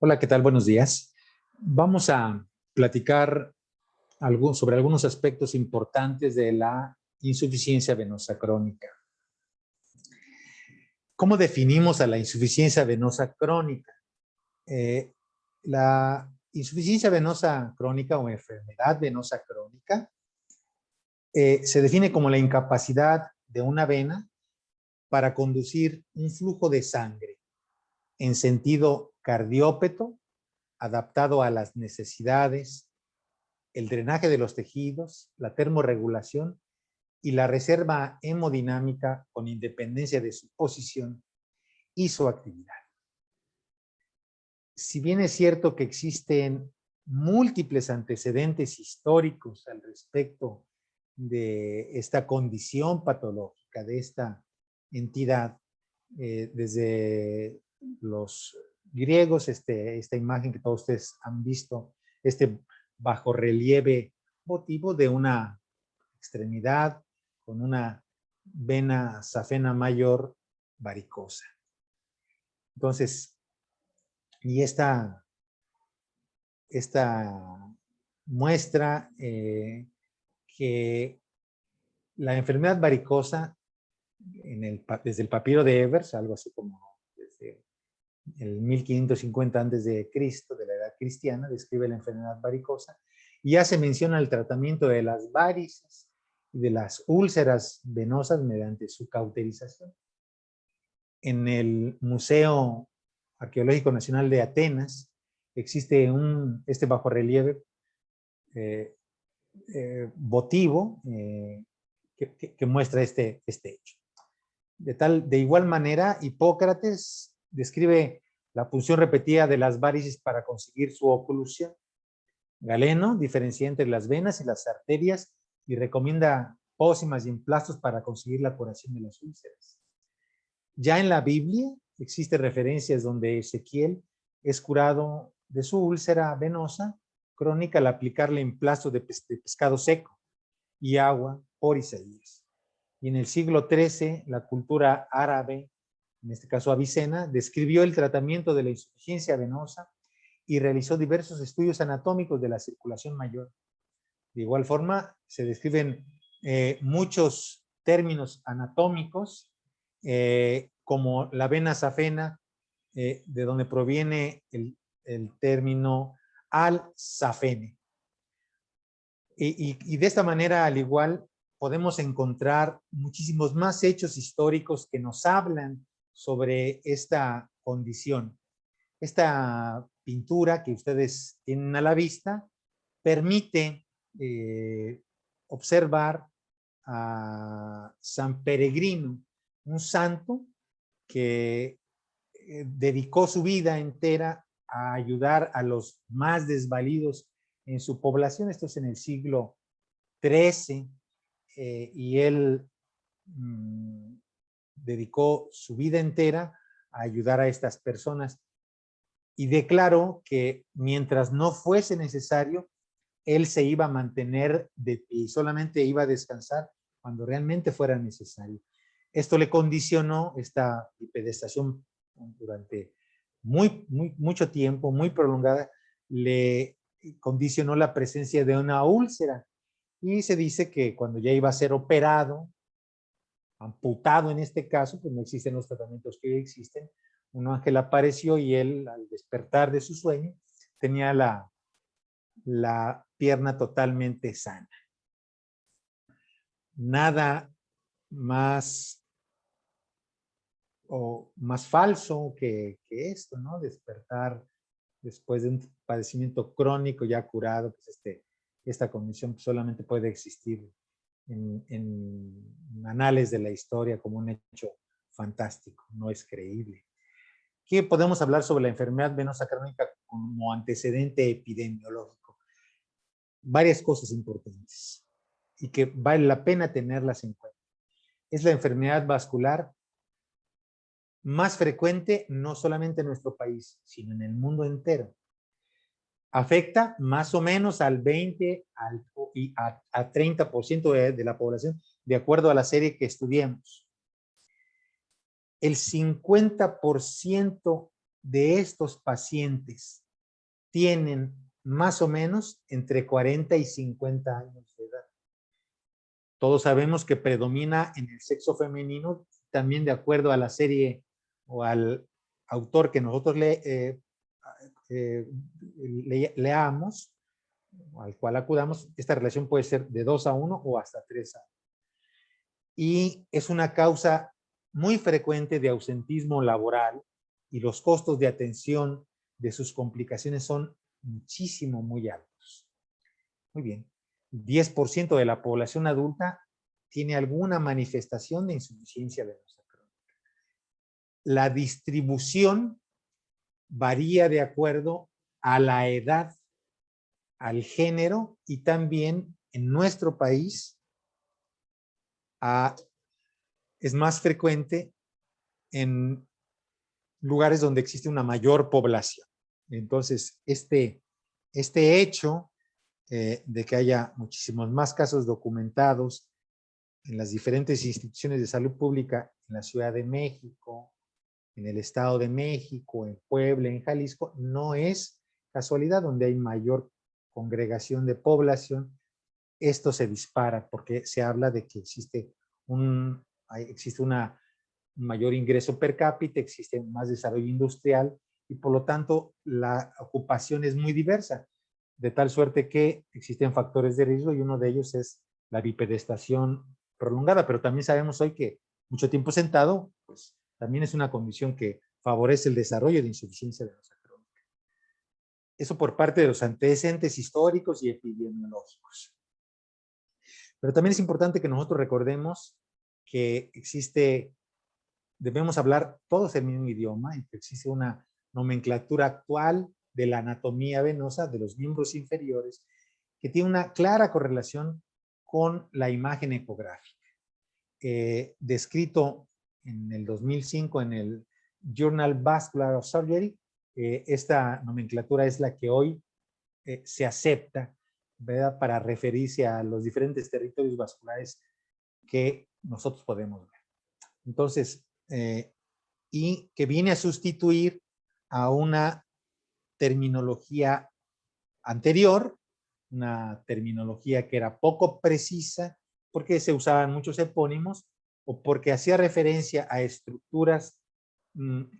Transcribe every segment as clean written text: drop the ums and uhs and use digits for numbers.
Hola, ¿qué tal? Buenos días. Vamos a platicar sobre algunos aspectos importantes de la insuficiencia venosa crónica. ¿Cómo definimos a la insuficiencia venosa crónica? La insuficiencia venosa crónica o enfermedad venosa crónica se define como la incapacidad de una vena para conducir un flujo de sangre en sentido cardiópeto, adaptado a las necesidades, el drenaje de los tejidos, la termorregulación y la reserva hemodinámica con independencia de su posición y su actividad. Si bien es cierto que existen múltiples antecedentes históricos al respecto de esta condición patológica, de esta entidad, desde los griegos, esta imagen que todos ustedes han visto, este bajorrelieve votivo de una extremidad con una vena safena mayor varicosa. Entonces, y esta muestra que la enfermedad varicosa desde el papiro de Evers, algo así como desde el 1550 antes de Cristo, de la edad cristiana, describe la enfermedad varicosa y hace mención al tratamiento de las varices y de las úlceras venosas mediante su cauterización. En el Museo Arqueológico Nacional de Atenas existe este bajorrelieve votivo que muestra este hecho. De igual manera, Hipócrates describe la punción repetida de las varices para conseguir su oclusión. Galeno diferencia entre las venas y las arterias y recomienda pócimas y emplastos para conseguir la curación de las úlceras. Ya en la Biblia existen referencias donde Ezequiel es curado de su úlcera venosa crónica al aplicarle emplastos de pescado seco y agua por Isaías. Y en el siglo XIII, la cultura árabe, en este caso Avicena, describió el tratamiento de la insuficiencia venosa y realizó diversos estudios anatómicos de la circulación mayor. De igual forma, se describen muchos términos anatómicos, como la vena safena, de donde proviene el término al-safene. Y de esta manera, al igual, podemos encontrar muchísimos más hechos históricos que nos hablan sobre esta condición. Esta pintura que ustedes tienen a la vista permite observar a San Peregrino, un santo que dedicó su vida entera a ayudar a los más desvalidos en su población. Esto es en el siglo XIII, y él dedicó su vida entera a ayudar a estas personas y declaró que mientras no fuese necesario, él se iba a mantener de pie y solamente iba a descansar cuando realmente fuera necesario. Esto le condicionó, esta bipedestación durante mucho tiempo, muy prolongada, le condicionó la presencia de una úlcera. Y se dice que cuando ya iba a ser operado, amputado en este caso, pues no existen los tratamientos que hoy existen, un ángel apareció y él, al despertar de su sueño, tenía la pierna totalmente sana. Nada más falso que esto, ¿no? Despertar después de un padecimiento crónico ya curado, pues esta condición solamente puede existir en anales de la historia como un hecho fantástico, no es creíble. ¿Qué podemos hablar sobre la enfermedad venosa crónica como antecedente epidemiológico? Varias cosas importantes y que vale la pena tenerlas en cuenta. Es la enfermedad vascular más frecuente no solamente en nuestro país, sino en el mundo entero. Afecta más o menos al 20 a 30% de la población, de acuerdo a la serie que estudiemos. El 50% de estos pacientes tienen más o menos entre 40 y 50 años de edad. Todos sabemos que predomina en el sexo femenino, también de acuerdo a la serie o al autor que nosotros leamos, al cual acudamos, esta relación puede ser de 2:1 o hasta 3:1. Y es una causa muy frecuente de ausentismo laboral y los costos de atención de sus complicaciones son muy altos. Muy bien. 10% de la población adulta tiene alguna manifestación de insuficiencia venosa crónica. La distribución varía de acuerdo a la edad, al género y también en nuestro país es más frecuente en lugares donde existe una mayor población. Entonces, este hecho de que haya muchísimos más casos documentados en las diferentes instituciones de salud pública en la Ciudad de México, en el Estado de México, en Puebla, en Jalisco, no es casualidad. Donde hay mayor congregación de población, esto se dispara porque se habla de que existe un mayor ingreso per cápita, existe más desarrollo industrial y por lo tanto la ocupación es muy diversa, de tal suerte que existen factores de riesgo y uno de ellos es la bipedestación prolongada, pero también sabemos hoy que mucho tiempo sentado, pues también es una condición que favorece el desarrollo de insuficiencia venosa crónica. Eso por parte de los antecedentes históricos y epidemiológicos. Pero también es importante que nosotros recordemos que debemos hablar todos el mismo idioma y que existe una nomenclatura actual de la anatomía venosa de los miembros inferiores que tiene una clara correlación con la imagen ecográfica. Descrito en el 2005 en el Journal Vascular of Surgery, esta nomenclatura es la que hoy se acepta, ¿verdad?, para referirse a los diferentes territorios vasculares que nosotros podemos ver. Entonces, y que viene a sustituir a una terminología anterior, una terminología que era poco precisa porque se usaban muchos epónimos o porque hacía referencia a estructuras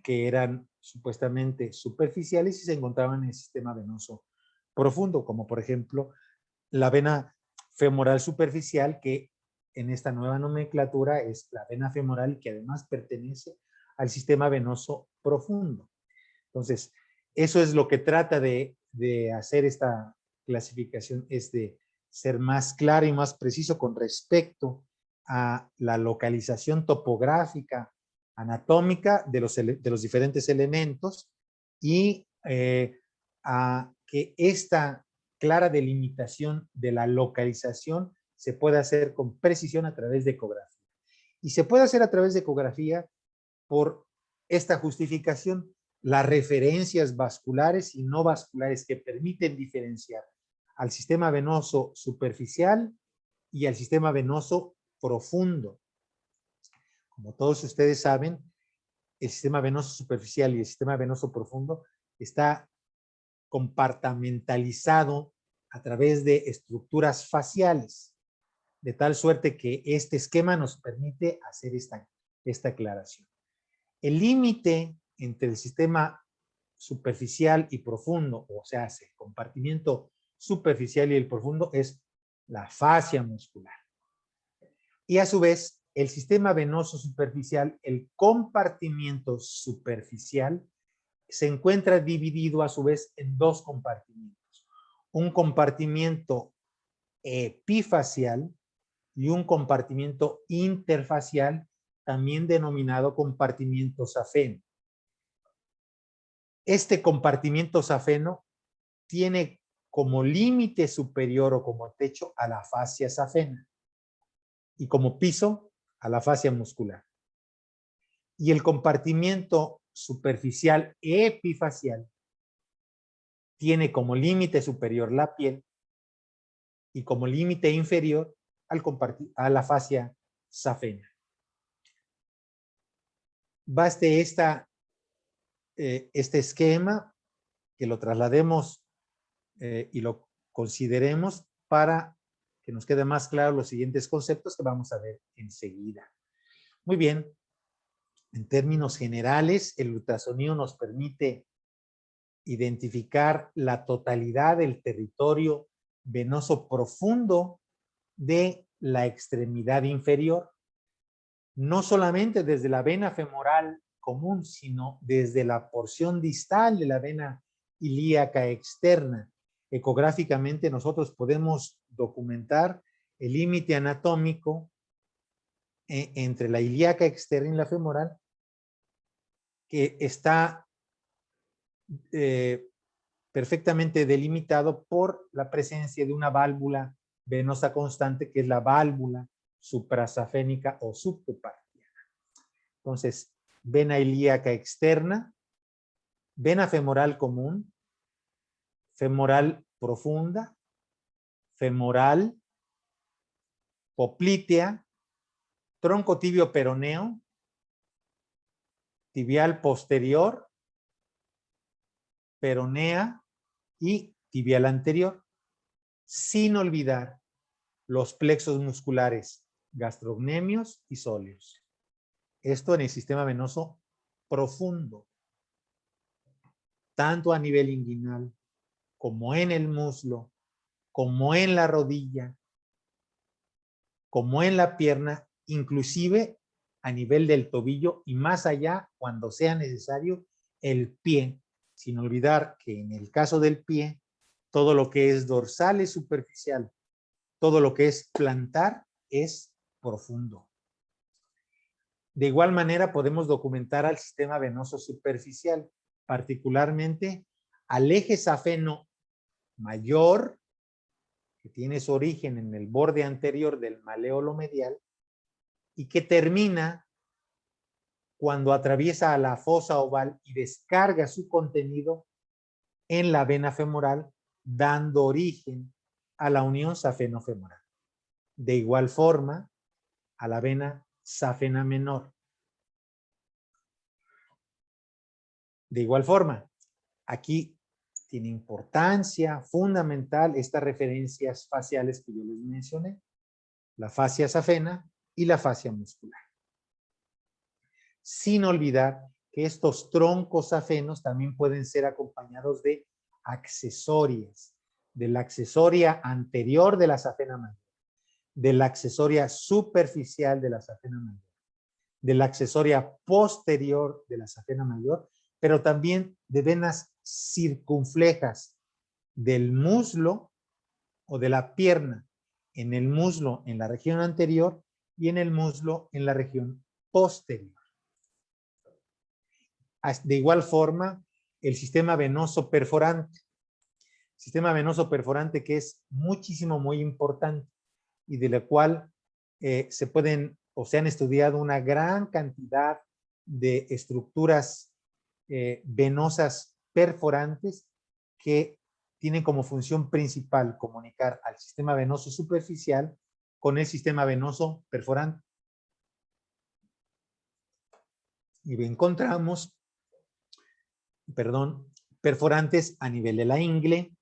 que eran supuestamente superficiales y se encontraban en el sistema venoso profundo, como por ejemplo la vena femoral superficial, que en esta nueva nomenclatura es la vena femoral que además pertenece al sistema venoso profundo. Entonces, eso es lo que trata de hacer esta clasificación, es de ser más claro y más preciso con respecto a la localización topográfica, anatómica de los diferentes elementos y a que esta clara delimitación de la localización se puede hacer con precisión a través de ecografía. Y se puede hacer a través de ecografía por esta justificación: las referencias vasculares y no vasculares que permiten diferenciar al sistema venoso superficial y al sistema venoso profundo. Como todos ustedes saben, el sistema venoso superficial y el sistema venoso profundo está compartimentalizado a través de estructuras faciales, de tal suerte que este esquema nos permite hacer esta aclaración. El límite entre el sistema superficial y profundo, o sea, el compartimiento superficial y el profundo, es la fascia muscular. Y a su vez, el sistema venoso superficial, el compartimiento superficial, se encuentra dividido a su vez en dos compartimientos. Un compartimiento epifacial y un compartimiento interfacial, también denominado compartimiento safeno. Este compartimiento safeno tiene como límite superior o como techo a la fascia safena y como piso a la fascia muscular. Y el compartimiento superficial epifacial tiene como límite superior la piel y como límite inferior a la fascia safena. Baste esta este esquema, que lo traslademos y lo consideremos para que nos quede más claro los siguientes conceptos que vamos a ver enseguida. Muy bien. En términos generales, el ultrasonido nos permite identificar la totalidad del territorio venoso profundo de la extremidad inferior, no solamente desde la vena femoral común, sino desde la porción distal de la vena ilíaca externa. Ecográficamente nosotros podemos documentar el límite anatómico entre la ilíaca externa y la femoral, que está perfectamente delimitado por la presencia de una válvula venosa constante, que es la válvula suprasafénica o subpupartiana. Entonces, vena ilíaca externa, vena femoral común, femoral profunda, femoral, poplitea, tronco tibio peroneo, tibial posterior, peronea y tibial anterior, sin olvidar los plexos musculares gastrocnemios y sóleos. Esto en el sistema venoso profundo, tanto a nivel inguinal como en el muslo, como en la rodilla, como en la pierna, inclusive a nivel del tobillo y más allá cuando sea necesario el pie, sin olvidar que en el caso del pie, todo lo que es dorsal es superficial, todo lo que es plantar es profundo. De igual manera podemos documentar al sistema venoso superficial, particularmente al eje safeno mayor, que tiene su origen en el borde anterior del maléolo medial y que termina cuando atraviesa a la fosa oval y descarga su contenido en la vena femoral, dando origen a la unión safeno-femoral. De igual forma, a la vena safena menor. De igual forma, aquí tiene importancia fundamental estas referencias faciales que yo les mencioné, la fascia safena y la fascia muscular. Sin olvidar que estos troncos safenos también pueden ser acompañados de accesorias, de la accesoria anterior de la safena mayor, de la accesoria superficial de la safena mayor, de la accesoria posterior de la safena mayor, pero también de venas circunflejas del muslo o de la pierna, en el muslo en la región anterior y en el muslo en la región posterior. De igual forma, el sistema venoso perforante. Sistema venoso perforante que es muchísimo, muy importante y de la cual se pueden o se han estudiado una gran cantidad de estructuras venosas perforantes que tienen como función principal comunicar al sistema venoso superficial con el sistema venoso perforante. Y encontramos, perforantes a nivel de la ingle,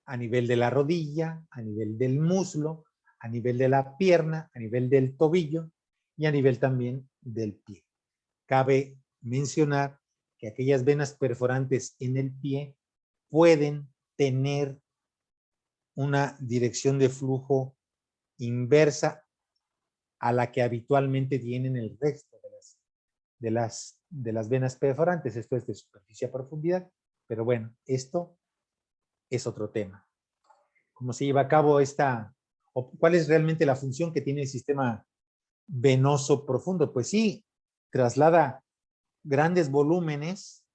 a nivel de la rodilla, a nivel del muslo, a nivel de la pierna, a nivel del tobillo y a nivel también del pie. Cabe mencionar que aquellas venas perforantes en el pie pueden tener una dirección de flujo inversa a la que habitualmente tienen el resto de las venas perforantes. Esto es de superficie a profundidad, pero bueno, esto es otro tema. ¿Cómo se lleva a cabo o cuál es realmente la función que tiene el sistema venoso profundo? Pues sí, traslada grandes volúmenes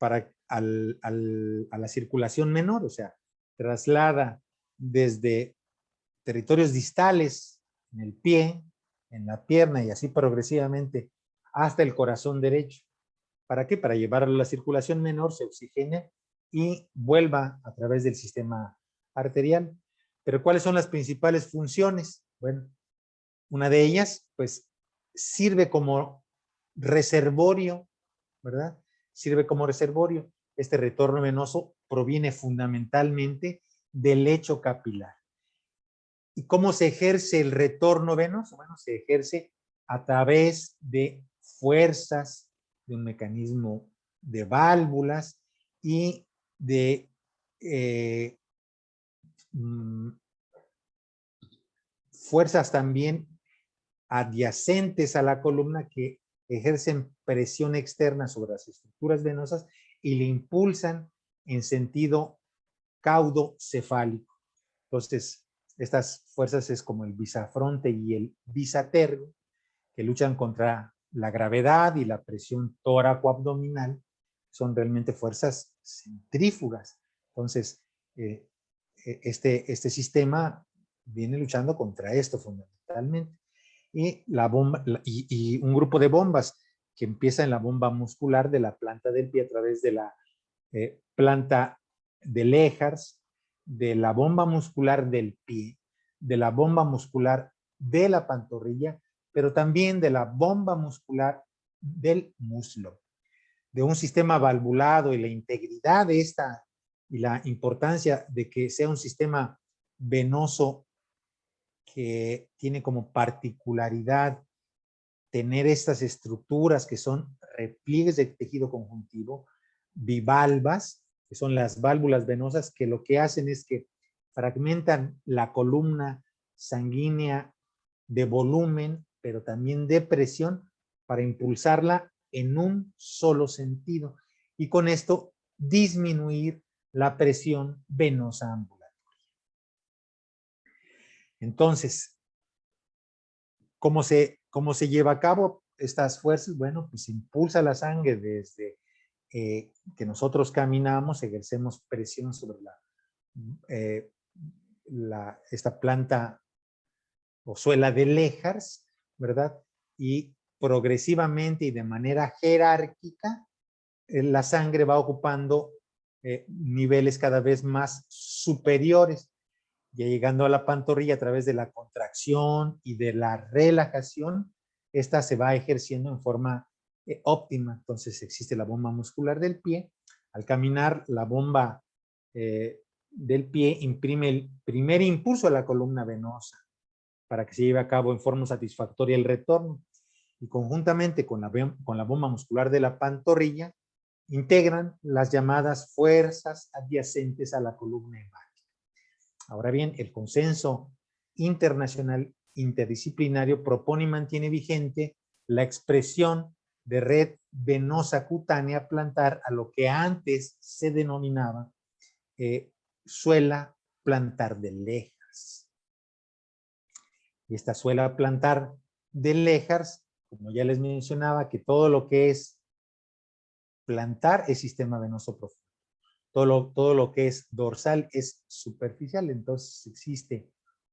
a la circulación menor, o sea, traslada desde territorios distales en el pie, en la pierna y así progresivamente hasta el corazón derecho. ¿Para qué? Para llevarlo a la circulación menor, se oxigene y vuelva a través del sistema arterial. Pero ¿cuáles son las principales funciones? Bueno, una de ellas, pues, sirve como reservorio ¿verdad? Sirve como reservorio. Este retorno venoso proviene fundamentalmente del lecho capilar. ¿Y cómo se ejerce el retorno venoso? Bueno, se ejerce a través de fuerzas, de un mecanismo de válvulas y de fuerzas también adyacentes a la columna que ejercen presión externa sobre las estructuras venosas y le impulsan en sentido caudocefálico. Entonces, estas fuerzas es como el bisafronte y el bisatergo, que luchan contra la gravedad y la presión tóraco-abdominal. Son realmente fuerzas centrífugas. Entonces, este sistema viene luchando contra esto fundamentalmente. Y la bomba, y un grupo de bombas que empieza en la bomba muscular de la planta del pie a través de la planta de Lehars, de la bomba muscular del pie, de la bomba muscular de la pantorrilla, pero también de la bomba muscular del muslo, de un sistema valvulado y la integridad de esta y la importancia de que sea un sistema venoso que tiene como particularidad tener estas estructuras que son repliegues de tejido conjuntivo, bivalvas, que son las válvulas venosas, que lo que hacen es que fragmentan la columna sanguínea de volumen, pero también de presión, para impulsarla en un solo sentido. Y con esto disminuir la presión venosa ambulatoria. Entonces, ¿cómo se lleva a cabo estas fuerzas? Bueno, pues impulsa la sangre desde que nosotros caminamos, ejercemos presión sobre esta planta o suela de Lehars, ¿verdad? Y progresivamente y de manera jerárquica, la sangre va ocupando niveles cada vez más superiores, ya llegando a la pantorrilla a través de la contracción y de la relajación, esta se va ejerciendo en forma óptima. Entonces existe la bomba muscular del pie. Al caminar, la bomba del pie imprime el primer impulso a la columna venosa para que se lleve a cabo en forma satisfactoria el retorno. Y conjuntamente con la bomba muscular de la pantorrilla, integran las llamadas fuerzas adyacentes a la columna hemática. Ahora bien, el consenso internacional interdisciplinario propone y mantiene vigente la expresión de red venosa cutánea plantar a lo que antes se denominaba suela plantar de Lehars. Y esta suela plantar de Lehars, como ya les mencionaba, que todo lo que es plantar es sistema venoso profundo. Todo lo que es dorsal es superficial, entonces existe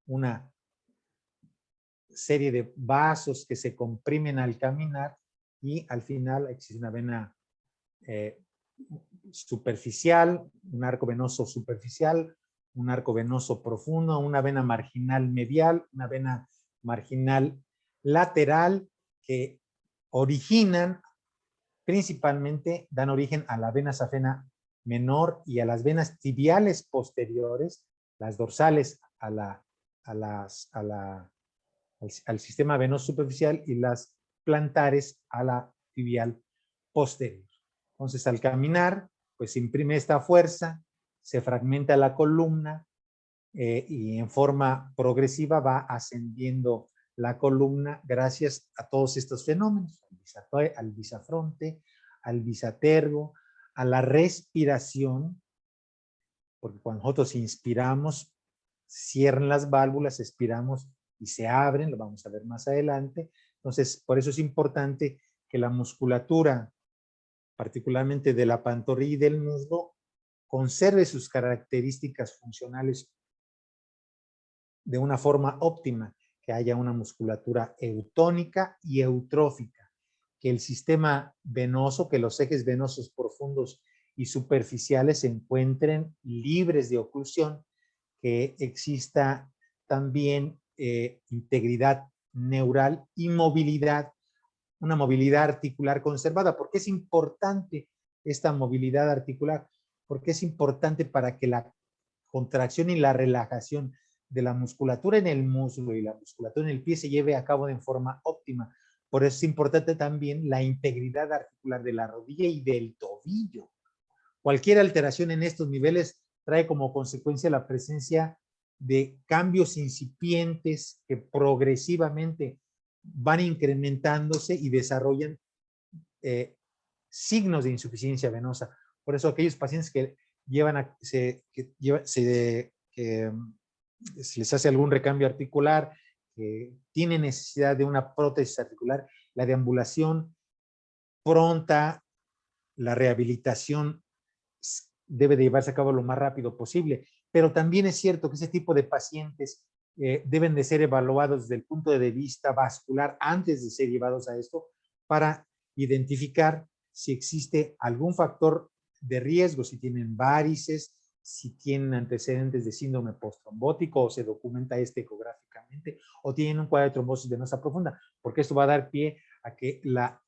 una serie de vasos que se comprimen al caminar y al final existe una vena superficial, un arco venoso superficial, un arco venoso profundo, una vena marginal medial, una vena marginal lateral que originan principalmente, dan origen a la vena safena menor y a las venas tibiales posteriores, las dorsales al sistema venoso superficial y las plantares a la tibial posterior. Entonces, al caminar, pues se imprime esta fuerza, se fragmenta la columna y en forma progresiva va ascendiendo la columna gracias a todos estos fenómenos, al bisafronte, al bisatergo, a la respiración, porque cuando nosotros inspiramos, cierran las válvulas, expiramos y se abren, lo vamos a ver más adelante. Entonces, por eso es importante que la musculatura, particularmente de la pantorrilla y del muslo, conserve sus características funcionales de una forma óptima, que haya una musculatura eutónica y eutrófica, que el sistema venoso, que los ejes venosos profundos y superficiales se encuentren libres de oclusión, que exista también integridad neural y movilidad una movilidad articular conservada. ¿Por qué es importante esta movilidad articular? Porque es importante para que la contracción y la relajación de la musculatura en el muslo y la musculatura en el pie se lleve a cabo de forma óptima. Por eso es importante también la integridad articular de la rodilla y del tobillo. Cualquier alteración en estos niveles trae como consecuencia la presencia de cambios incipientes que progresivamente van incrementándose y desarrollan signos de insuficiencia venosa. Por eso aquellos pacientes que se les hace algún recambio articular, que tienen necesidad de una prótesis articular, la deambulación pronta, la rehabilitación debe de llevarse a cabo lo más rápido posible. Pero también es cierto que ese tipo de pacientes deben de ser evaluados desde el punto de vista vascular antes de ser llevados a esto para identificar si existe algún factor de riesgo, si tienen varices, si tienen antecedentes de síndrome postrombótico o se documenta ecográficamente o tienen un cuadro de trombosis venosa profunda, porque esto va a dar pie a que la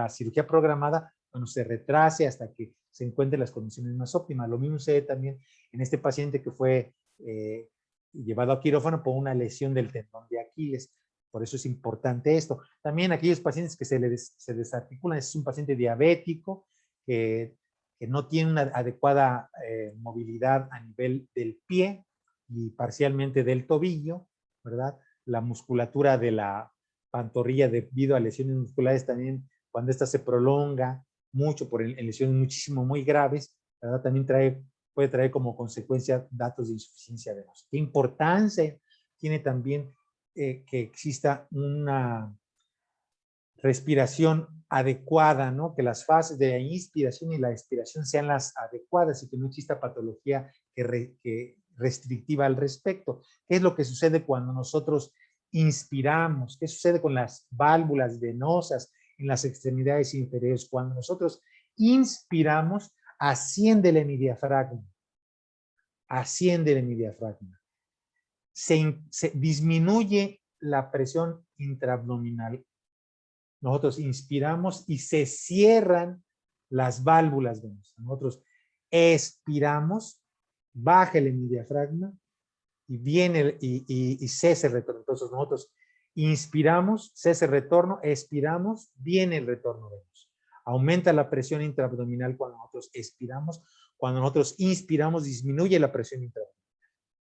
cirugía programada se retrase hasta que se encuentren las condiciones más óptimas. Lo mismo sucede también en este paciente que fue llevado a quirófano por una lesión del tendón de Aquiles. Por eso es importante esto. También aquellos pacientes que se desarticulan, es un paciente diabético que no tiene una adecuada movilidad a nivel del pie y parcialmente del tobillo, ¿verdad? La musculatura de la pantorrilla debido a lesiones musculares también, cuando esta se prolonga mucho por lesiones muchísimo muy graves, ¿verdad? También puede traer como consecuencia datos de insuficiencia venosa. ¿Qué importancia tiene también que exista una respiración adecuada, ¿no? Que las fases de la inspiración y la expiración sean las adecuadas y que no exista patología que restrictiva al respecto? ¿Qué es lo que sucede cuando nosotros inspiramos? ¿Qué sucede con las válvulas venosas en las extremidades inferiores? Cuando nosotros inspiramos, asciende mi diafragma. Asciende mi diafragma. Se disminuye la presión intraabdominal. Nosotros inspiramos y se cierran las válvulas venosas. Nosotros expiramos, baja el diafragma y viene y cese el retorno. Entonces nosotros inspiramos, cese el retorno, expiramos, viene el retorno venoso. Aumenta la presión intraabdominal cuando nosotros expiramos. Cuando nosotros inspiramos, disminuye la presión intraabdominal.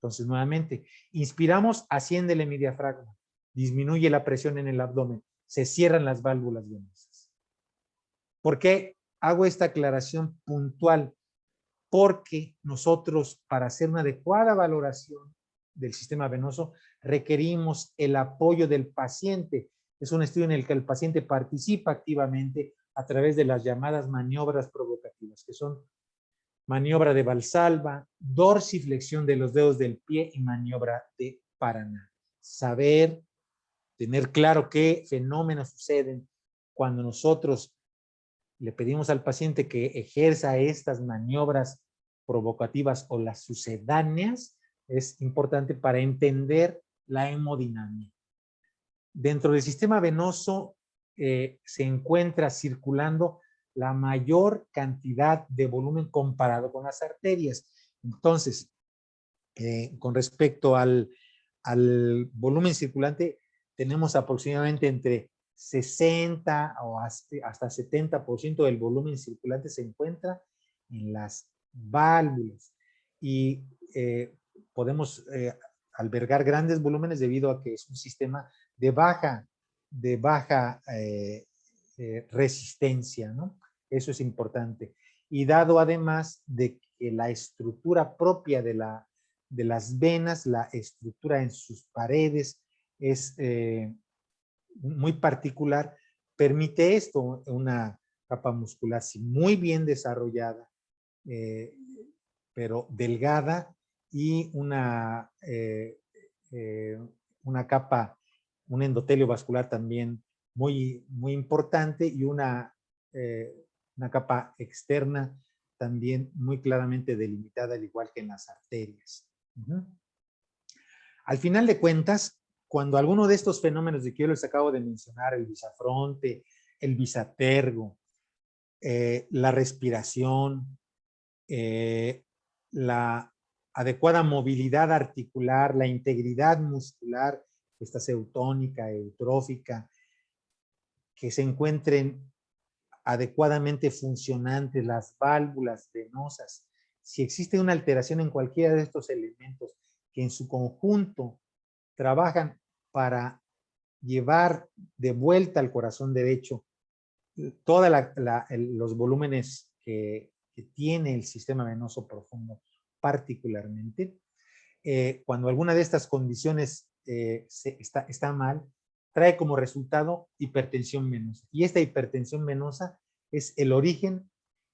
Entonces, nuevamente, inspiramos, asciende el diafragma, disminuye la presión en el abdomen, se cierran las válvulas venosas. ¿Por qué hago esta aclaración puntual? Porque nosotros, para hacer una adecuada valoración del sistema venoso, requerimos el apoyo del paciente. Es un estudio en el que el paciente participa activamente a través de las llamadas maniobras provocativas, que son maniobra de Valsalva, dorsiflexión de los dedos del pie y maniobra de Paraná. Saber, tener claro qué fenómenos suceden cuando nosotros le pedimos al paciente que ejerza estas maniobras provocativas o las sucedáneas, es importante para entender la hemodinamia. Dentro del sistema venoso se encuentra circulando la mayor cantidad de volumen comparado con las arterias. Entonces, con respecto al volumen circulante, tenemos aproximadamente entre 60 o hasta 70% del volumen circulante se encuentra en las válvulas y podemos albergar grandes volúmenes debido a que es un sistema de baja resistencia, ¿no? Eso es importante. Y dado además de que la estructura propia de las venas, la estructura en sus paredes es muy particular, permite esto, una capa muscular muy bien desarrollada, pero delgada y una capa, un endotelio vascular también muy importante y una capa externa también muy claramente delimitada, al igual que en las arterias. Al final de cuentas, cuando alguno de estos fenómenos de que yo les acabo de mencionar, el bisafronte, el bisatergo, la respiración, la adecuada movilidad articular, la integridad muscular, esta eutónica, eutrófica, que se encuentren adecuadamente funcionantes las válvulas venosas. Si existe una alteración en cualquiera de estos elementos que en su conjunto trabajan para llevar de vuelta al corazón derecho todos los volúmenes que tiene el sistema venoso profundo particularmente, cuando alguna de estas condiciones está mal, trae como resultado hipertensión venosa. Y esta hipertensión venosa es el origen,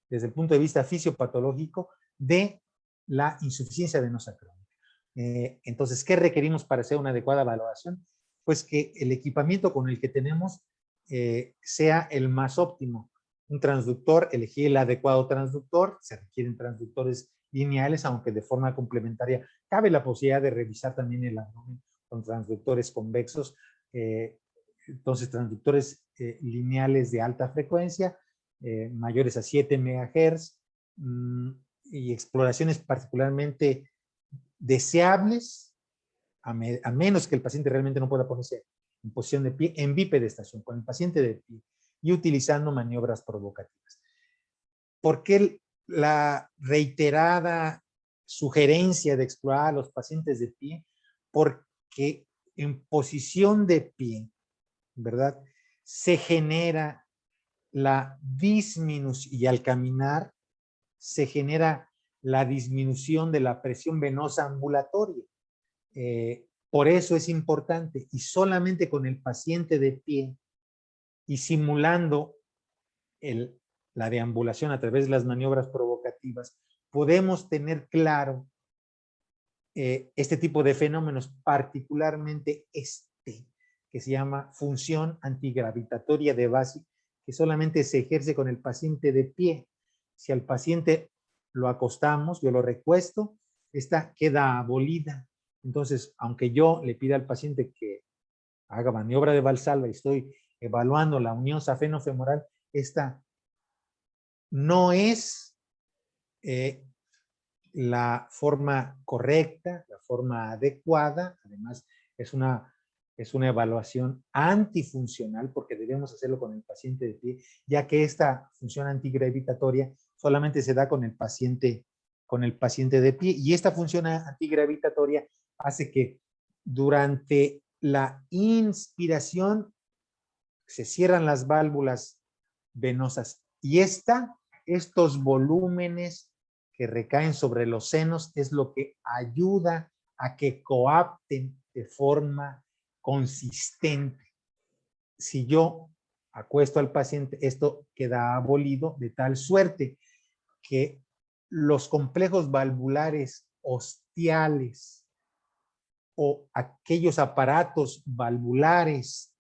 desde el punto de vista fisiopatológico, de la insuficiencia venosa crónica. Entonces, ¿qué requerimos para hacer una adecuada valoración? Pues que el equipamiento con el que tenemos sea el más óptimo. Un transductor, elegir el adecuado transductor, se requieren transductores lineales, aunque de forma complementaria cabe la posibilidad de revisar también el abdomen con transductores convexos, entonces transductores lineales de alta frecuencia, mayores a 7 MHz, y exploraciones particularmente deseables, a menos que el paciente realmente no pueda ponerse en posición de pie, en bipedestación, con el paciente de pie, y utilizando maniobras provocativas. ¿Por qué la reiterada sugerencia de explorar a los pacientes de pie? Porque en posición de pie, ¿verdad?, se genera la disminución, y al caminar se genera la disminución de la presión venosa ambulatoria. Por eso es importante, y solamente con el paciente de pie y simulando la deambulación a través de las maniobras provocativas, podemos tener claro este tipo de fenómenos, particularmente que se llama función antigravitatoria de base, que solamente se ejerce con el paciente de pie. Si al paciente lo acostamos, yo lo recuesto, esta queda abolida. Entonces, aunque yo le pida al paciente que haga maniobra de Valsalva y estoy evaluando la unión safeno-femoral, esta no es la forma correcta, la forma adecuada. Además, es una evaluación antifuncional, porque debemos hacerlo con el paciente de pie, ya que esta función antigravitatoria solamente se da con el paciente de pie, y esta función antigravitatoria hace que durante la inspiración se cierran las válvulas venosas, y estos volúmenes que recaen sobre los senos es lo que ayuda a que coapten de forma consistente. Si yo acuesto al paciente, esto queda abolido de tal suerte que los complejos valvulares ostiales o aquellos aparatos valvulares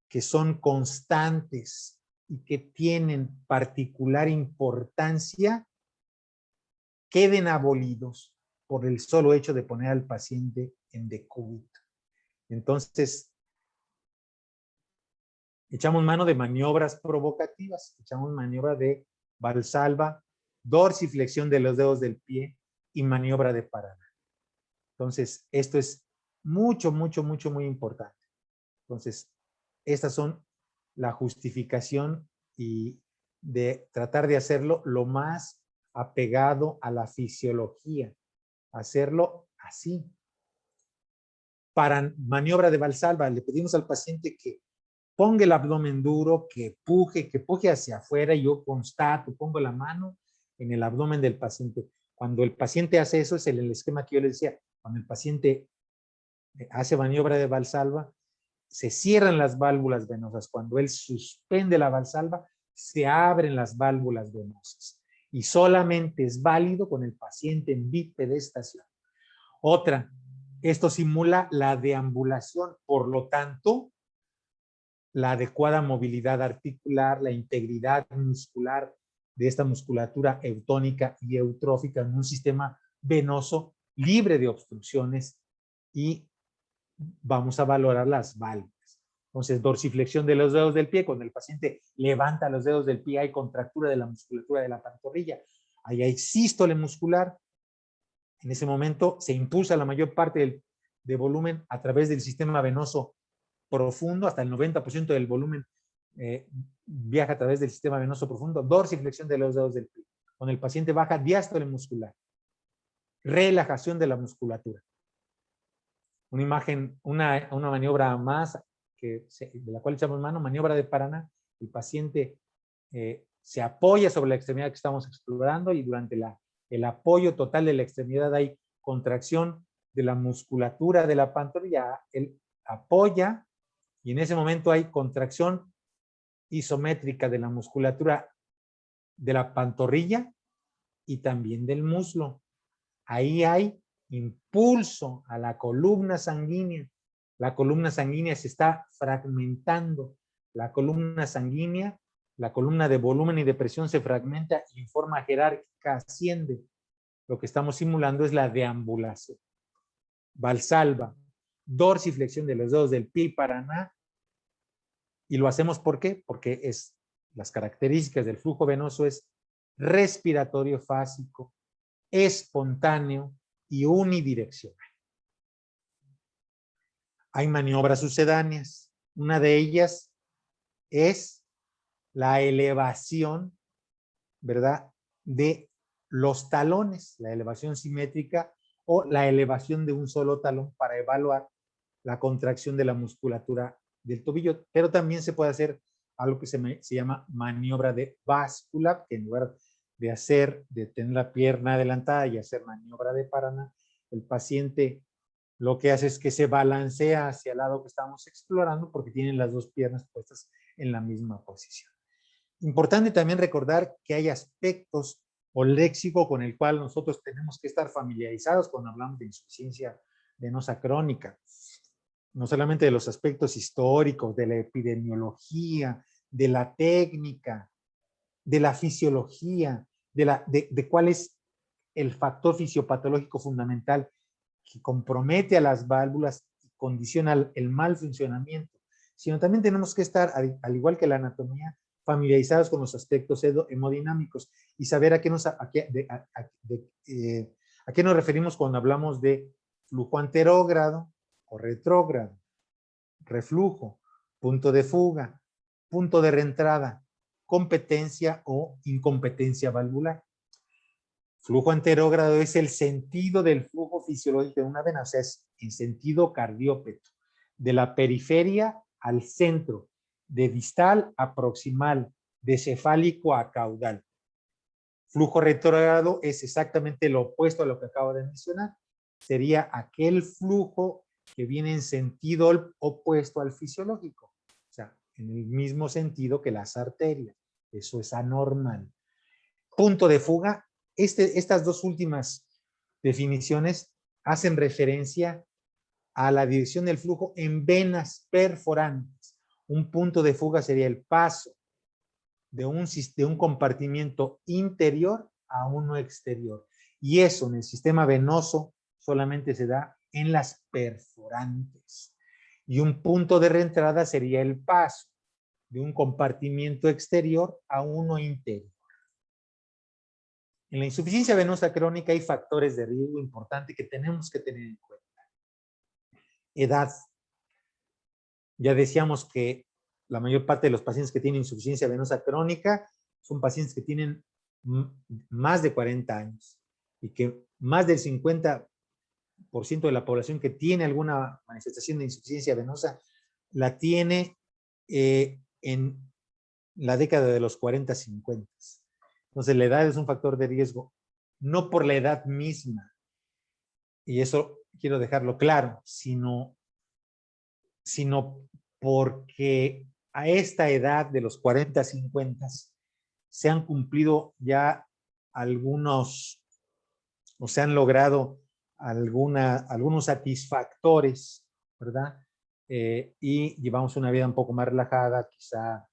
que son constantes y que tienen particular importancia, queden abolidos por el solo hecho de poner al paciente en decúbito. Entonces, echamos mano de maniobras provocativas, echamos maniobra de Valsalva, dorsiflexión de los dedos del pie y maniobra de Paraná. Entonces, esto es mucho, mucho, mucho, muy importante. Entonces, estas son la justificación y de tratar de hacerlo lo más apegado a la fisiología, hacerlo así. Para maniobra de Valsalva, le pedimos al paciente que ponga el abdomen duro, que puje hacia afuera, y yo constato, pongo la mano en el abdomen del paciente. Cuando el paciente hace eso, es el esquema que yo le decía, cuando el paciente hace maniobra de Valsalva, se cierran las válvulas venosas. Cuando él suspende la Valsalva, se abren las válvulas venosas. Y solamente es válido con el paciente en bipedestación. Otra, esto simula la deambulación, por lo tanto, la adecuada movilidad articular, la integridad muscular de esta musculatura eutónica y eutrófica en un sistema venoso libre de obstrucciones y vamos a valorar las válvulas. Entonces, dorsiflexión de los dedos del pie. Cuando el paciente levanta los dedos del pie, hay contractura de la musculatura de la pantorrilla. Ahí hay sístole muscular. En ese momento se impulsa la mayor parte de volumen a través del sistema venoso profundo. Hasta el 90% del volumen viaja a través del sistema venoso profundo. Dorsiflexión de los dedos del pie. Cuando el paciente baja, diástole muscular. Relajación de la musculatura. Una imagen, una maniobra más de la cual echamos mano, maniobra de Paraná. El paciente se apoya sobre la extremidad que estamos explorando y durante el apoyo total de la extremidad hay contracción de la musculatura de la pantorrilla. Él apoya y en ese momento hay contracción isométrica de la musculatura de la pantorrilla y también del muslo. Ahí hay impulso a la columna sanguínea. La columna sanguínea se está fragmentando. La columna sanguínea, la columna de volumen y de presión se fragmenta y en forma jerárquica asciende. Lo que estamos simulando es la deambulación. Valsalva, dorsiflexión de los dedos del pie y Paraná. Y lo hacemos ¿por qué? Porque las características del flujo venoso es respiratorio fásico, espontáneo y unidireccional. Hay maniobras sucedáneas. Una de ellas es la elevación, ¿verdad?, de los talones, la elevación simétrica o la elevación de un solo talón para evaluar la contracción de la musculatura del tobillo. Pero también se puede hacer algo que se llama maniobra de báscula, que en lugar de tener la pierna adelantada y hacer maniobra de Paraná, el paciente lo que hace es que se balancea hacia el lado que estamos explorando porque tienen las dos piernas puestas en la misma posición. Importante también recordar que hay aspectos o léxico con el cual nosotros tenemos que estar familiarizados cuando hablamos de insuficiencia venosa crónica. No solamente de los aspectos históricos, de la epidemiología, de la técnica, de la fisiología, de cuál es el factor fisiopatológico fundamental que compromete a las válvulas y condiciona el mal funcionamiento, sino también tenemos que estar, al igual que la anatomía, familiarizados con los aspectos hemodinámicos y saber a qué nos referimos cuando hablamos de flujo anterógrado o retrógrado, reflujo, punto de fuga, punto de reentrada, competencia o incompetencia valvular. Flujo anterógrado es el sentido del flujo fisiológico de una vena, o sea, es en sentido cardiópeto, de la periferia al centro, de distal a proximal, de cefálico a caudal. Flujo retrógrado es exactamente lo opuesto a lo que acabo de mencionar. Sería aquel flujo que viene en sentido opuesto al fisiológico, o sea, en el mismo sentido que las arterias. Eso es anormal. Punto de fuga. Estas dos últimas definiciones hacen referencia a la dirección del flujo en venas perforantes. Un punto de fuga sería el paso de un compartimiento interior a uno exterior. Y eso en el sistema venoso solamente se da en las perforantes. Y un punto de reentrada sería el paso de un compartimiento exterior a uno interior. En la insuficiencia venosa crónica hay factores de riesgo importantes que tenemos que tener en cuenta. Edad. Ya decíamos que la mayor parte de los pacientes que tienen insuficiencia venosa crónica son pacientes que tienen más de 40 años y que más del 50% de la población que tiene alguna manifestación de insuficiencia venosa la tiene en la década de los 40-50. Entonces, la edad es un factor de riesgo, no por la edad misma, y eso quiero dejarlo claro, sino porque a esta edad de los 40-50 se han cumplido ya algunos, o se han logrado algunos satisfactores, ¿verdad? Y llevamos una vida un poco más relajada, quizá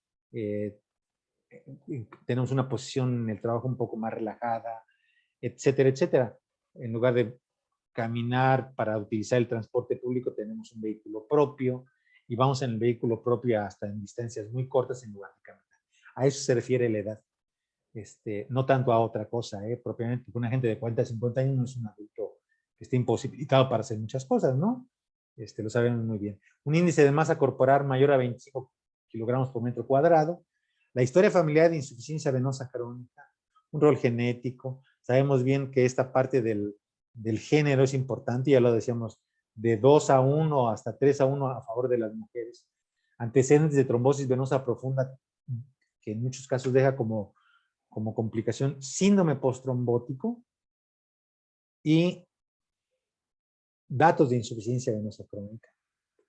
tenemos una posición en el trabajo un poco más relajada, etcétera, etcétera. En lugar de caminar, para utilizar el transporte público tenemos un vehículo propio y vamos en el vehículo propio hasta en distancias muy cortas en lugar de caminar. A eso se refiere la edad. No tanto a otra cosa, propiamente, porque una gente de 40 a 50 años no es un adulto que esté imposibilitado para hacer muchas cosas, ¿no? Lo sabemos muy bien. Un índice de masa corporal mayor a 25 kilogramos por metro cuadrado, la historia familiar de insuficiencia venosa crónica, un rol genético. Sabemos bien que esta parte del género es importante, ya lo decíamos, de 2 a 1 hasta 3 a 1 a favor de las mujeres. Antecedentes de trombosis venosa profunda, que en muchos casos deja como complicación síndrome postrombótico y datos de insuficiencia venosa crónica,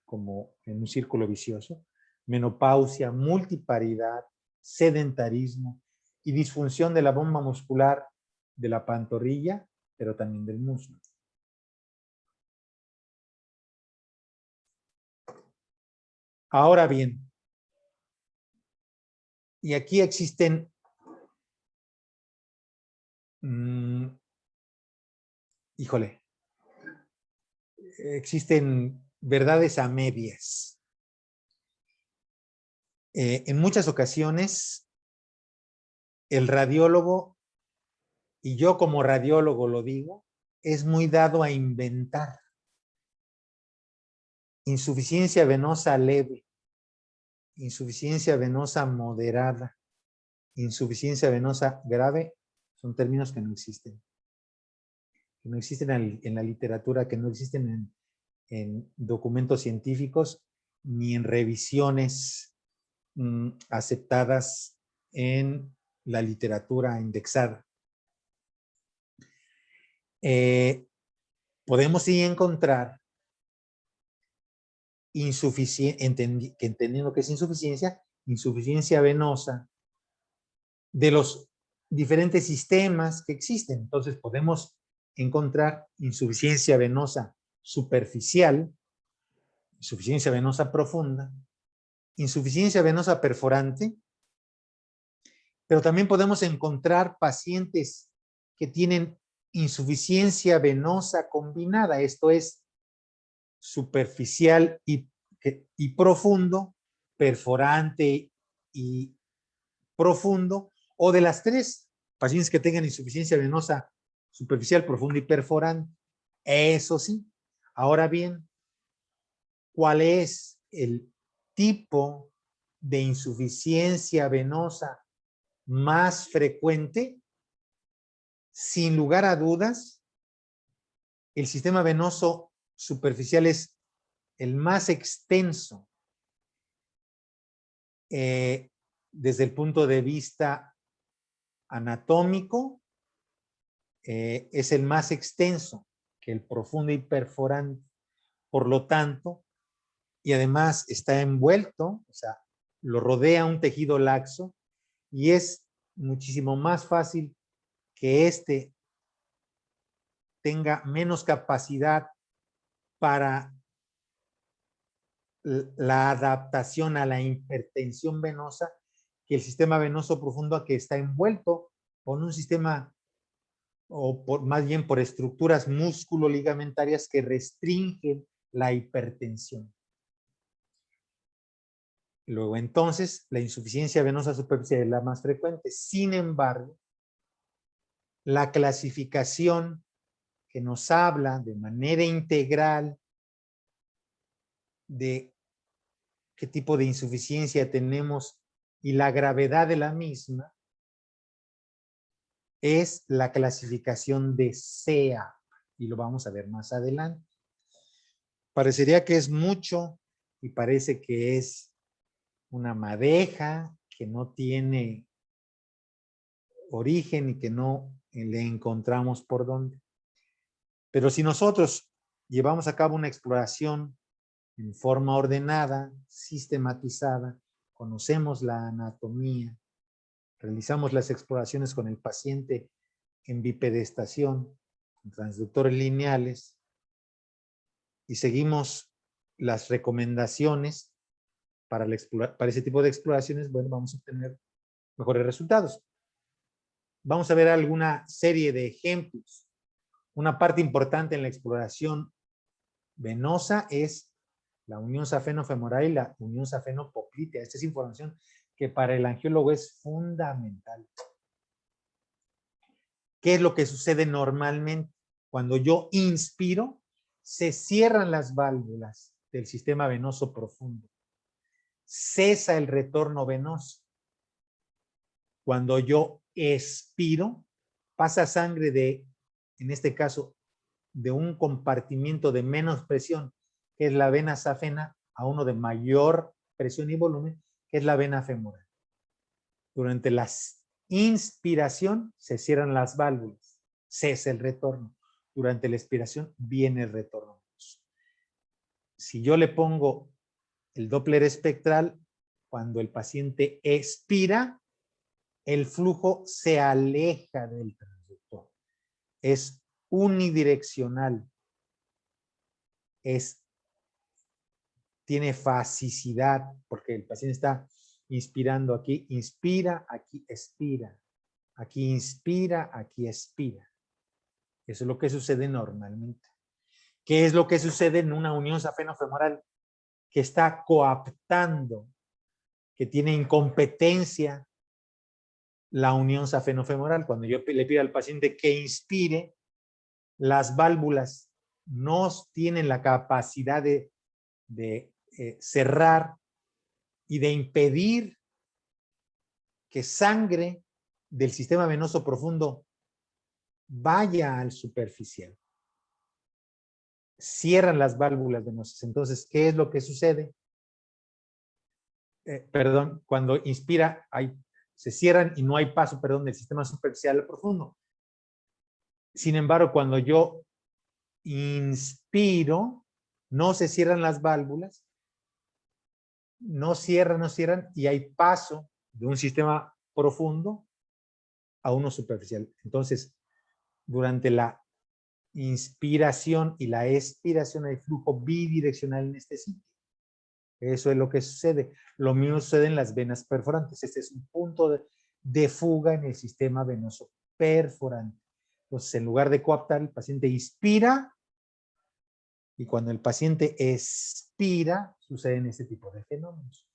como en un círculo vicioso, menopausia, multiparidad, sedentarismo y disfunción de la bomba muscular de la pantorrilla, pero también del muslo. Ahora bien, y aquí existen existen verdades a medias. En muchas ocasiones, el radiólogo, y yo como radiólogo lo digo, es muy dado a inventar. Insuficiencia venosa leve, insuficiencia venosa moderada, insuficiencia venosa grave, son términos que no existen. Que no existen en la literatura, que no existen en documentos científicos, ni en revisiones aceptadas en la literatura indexada. Podemos sí encontrar entendiendo que es insuficiencia venosa de los diferentes sistemas que existen. Entonces podemos encontrar insuficiencia venosa superficial, insuficiencia venosa profunda, insuficiencia venosa perforante, pero también podemos encontrar pacientes que tienen insuficiencia venosa combinada, esto es superficial y profundo, perforante y profundo, o de las tres, pacientes que tengan insuficiencia venosa superficial, profunda y perforante. Eso sí. Ahora bien, ¿cuál es el tipo de insuficiencia venosa más frecuente? Sin lugar a dudas, el sistema venoso superficial es el más extenso desde el punto de vista anatómico, es el más extenso que el profundo y perforante. Por lo tanto, y además está envuelto, o sea, lo rodea un tejido laxo y es muchísimo más fácil que éste tenga menos capacidad para la adaptación a la hipertensión venosa que el sistema venoso profundo, que está envuelto con un sistema, o más bien por estructuras músculo-ligamentarias que restringen la hipertensión. Luego, entonces, la insuficiencia venosa superficial es la más frecuente. Sin embargo, la clasificación que nos habla de manera integral de qué tipo de insuficiencia tenemos y la gravedad de la misma es la clasificación de SEA, y lo vamos a ver más adelante. Parecería que es mucho y parece que es una madeja que no tiene origen y que no le encontramos por dónde. Pero si nosotros llevamos a cabo una exploración en forma ordenada, sistematizada, conocemos la anatomía, realizamos las exploraciones con el paciente en bipedestación, con transductores lineales, y seguimos las recomendaciones para ese tipo de exploraciones, bueno, vamos a obtener mejores resultados. Vamos a ver alguna serie de ejemplos Una parte importante en la exploración venosa es la unión safeno-femoral y la unión safeno-poplitea. Esta es información que para el angiólogo es fundamental. ¿Qué es lo que sucede normalmente? Cuando yo inspiro, se cierran las válvulas del sistema venoso profundo. Cesa el retorno venoso. Cuando yo expiro, pasa sangre de, en este caso, de un compartimiento de menos presión, que es la vena safena, a uno de mayor presión y volumen, que es la vena femoral. Durante la inspiración se cierran las válvulas, cesa el retorno. Durante la expiración viene el retorno. Si yo le pongo el Doppler espectral, cuando el paciente expira, el flujo se aleja del transductor. Es unidireccional. Tiene fasicidad, porque el paciente está inspirando aquí, inspira, aquí expira. Aquí inspira, aquí expira. Eso es lo que sucede normalmente. ¿Qué es lo que sucede en una unión safeno-femoral? Que está coaptando, que tiene incompetencia la unión safeno-femoral. Cuando yo le pido al paciente que inspire, las válvulas no tienen la capacidad de cerrar y de impedir que sangre del sistema venoso profundo vaya al superficial. Cierran las válvulas venosas. Entonces, ¿qué es lo que sucede? Cuando inspira, se cierran y no hay paso, del sistema superficial al profundo. Sin embargo, cuando yo inspiro, no se cierran las válvulas, no cierran y hay paso de un sistema profundo a uno superficial. Entonces, durante la inspiración y la expiración hay flujo bidireccional en este sitio. Eso es lo que sucede. Lo mismo sucede en las venas perforantes. Este es un punto de fuga en el sistema venoso perforante. Entonces, en lugar de coaptar, el paciente inspira y cuando el paciente expira, suceden este tipo de fenómenos.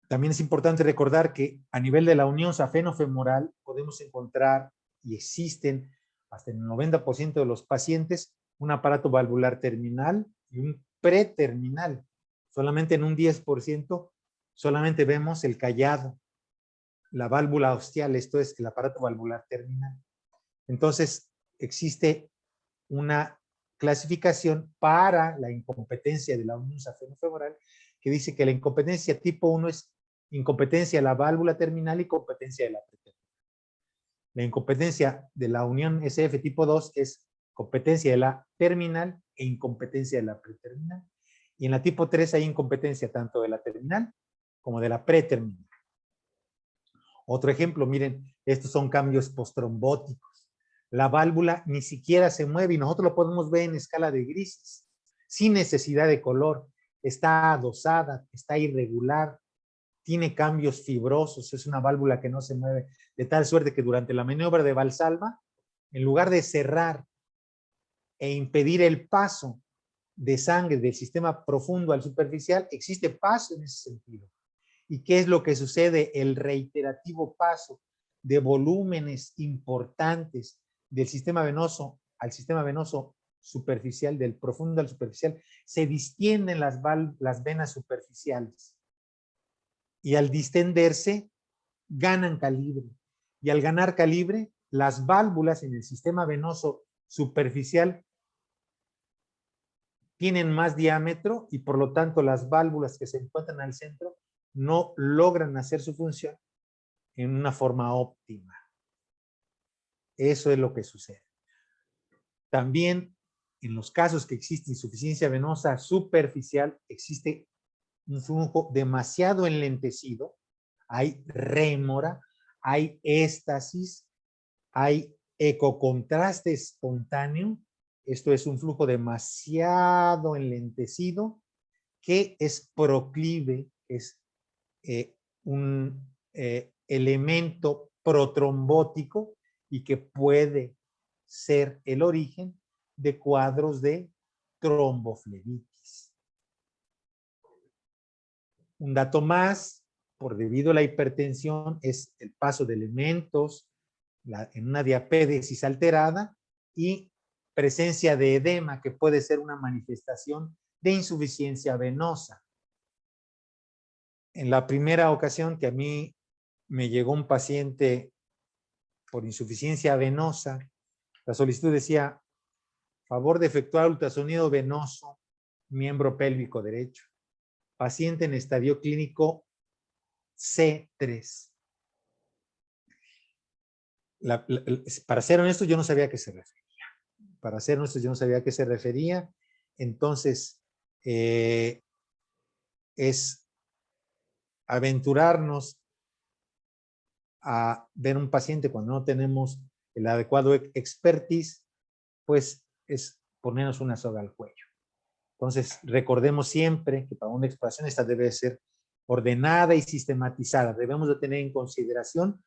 También es importante recordar que a nivel de la unión safeno-femoral podemos encontrar y existen hasta en el 90% de los pacientes un aparato valvular terminal y un preterminal. Solamente en un 10% solamente vemos el callado, la válvula ostial, esto es el aparato valvular terminal. Entonces, existe una clasificación para la incompetencia de la unión safeno-femoral que dice que la incompetencia tipo 1 es incompetencia de la válvula terminal y competencia de la preterminal. La incompetencia de la unión SF tipo 2 es competencia de la terminal e incompetencia de la preterminal. Y en la tipo 3 hay incompetencia tanto de la terminal como de la preterminal. Otro ejemplo, miren, estos son cambios postrombóticos. La válvula ni siquiera se mueve y nosotros lo podemos ver en escala de grises, sin necesidad de color. Está adosada, está irregular, tiene cambios fibrosos, es una válvula que no se mueve, de tal suerte que durante la maniobra de Valsalva, en lugar de cerrar e impedir el paso de sangre del sistema profundo al superficial, existe paso en ese sentido. ¿Y qué es lo que sucede? El reiterativo paso de volúmenes importantes del sistema venoso al sistema venoso superficial, del profundo al superficial, se distienden las venas superficiales. Y al distenderse, ganan calibre. Y al ganar calibre, las válvulas en el sistema venoso superficial tienen más diámetro y por lo tanto las válvulas que se encuentran al centro no logran hacer su función en una forma óptima. Eso es lo que sucede. También en los casos que existe insuficiencia venosa superficial, existe un flujo demasiado enlentecido, hay rémora, hay éstasis, hay ecocontraste espontáneo. Esto es un flujo demasiado enlentecido que es proclive, es un elemento protrombótico y que puede ser el origen de cuadros de tromboflebitis. Un dato más, por debido a la hipertensión, es el paso de elementos en una diapédesis alterada y presencia de edema, que puede ser una manifestación de insuficiencia venosa. En la primera ocasión que a mí me llegó un paciente por insuficiencia venosa, la solicitud decía, favor de efectuar ultrasonido venoso, miembro pélvico derecho, paciente en estadio clínico C3. Para ser honesto, yo no sabía a qué se refería. Para ser honesto, yo no sabía a qué se refería. Entonces, es aventurarnos a ver un paciente cuando no tenemos el adecuado expertise, pues es ponernos una soga al cuello. Entonces, recordemos siempre que para una exploración esta debe ser ordenada y sistematizada. Debemos de tener en consideración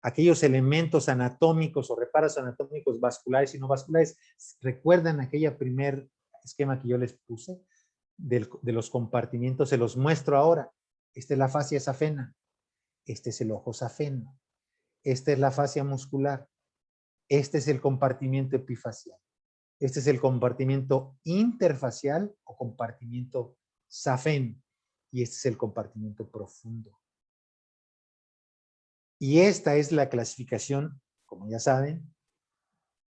aquellos elementos anatómicos o reparos anatómicos vasculares y no vasculares. ¿Recuerdan aquella primer esquema que yo les puse de los compartimientos? Se los muestro ahora. Esta es la fascia safena. Este es el ojo safeno. Esta es la fascia muscular. Este es el compartimiento epifacial. Este es el compartimiento interfacial o compartimiento safeno. Y este es el compartimiento profundo. Y esta es la clasificación, como ya saben,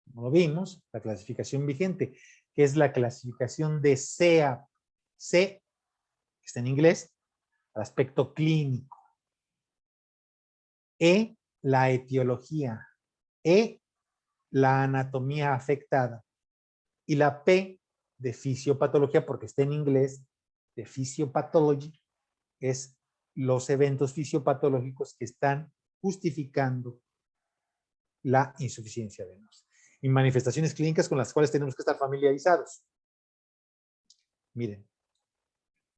como lo vimos, la clasificación vigente, que es la clasificación de CEAP. C, que está en inglés, aspecto clínico. E, la etiología. E, la anatomía afectada. Y la P, de fisiopatología, porque está en inglés, de physiopathology, es los eventos fisiopatológicos que están justificando la insuficiencia venosa. Y manifestaciones clínicas con las cuales tenemos que estar familiarizados. Miren,